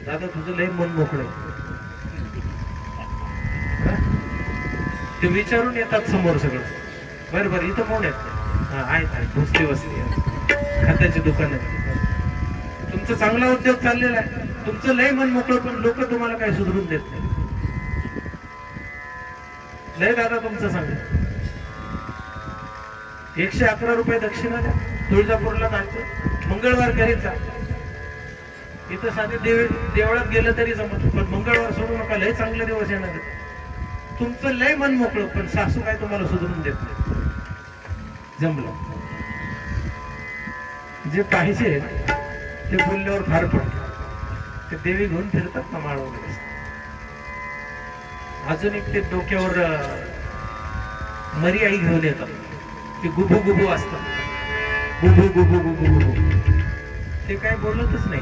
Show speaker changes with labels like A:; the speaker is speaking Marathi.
A: दादा तुझं लय मन मोकळं आहे. ते विचारून येतात समोर सगळं. बरं बरं इथं कोण आहेत? हा आहेत भोसरी वस्ती खात्याची दुकान आहे. तुमचा चांगला उद्योग चाललेला आहे, तुमचं लय मन मोकळं, पण लोक तुम्हाला काही सुधरून देत नाही. लय दादा तुमचं सांग. 111 रुपये दक्षिणा द्या. तुळजापूरला जायचं, मंगळवार घरी जा. इथं साधे देवळात गेलं तरी जमत, पण मंगळवार सोडू नका. लय चांगले दिवस येणार. तुमचं लय मन मोकळं, पण सासू काय तुम्हाला सुधरून देत नाही. जमलं. जे पाहिजे ते बोलल्यावर फार पडतं. ते देवी घेऊन फिरतात ना माळ वगैरे. अजून एक ते डोक्यावर मरी आई घेऊन येतात. ते गुबू गुबू असतात. गुबू गुबू गुबू गुबू. ते काय बोलतच नाही.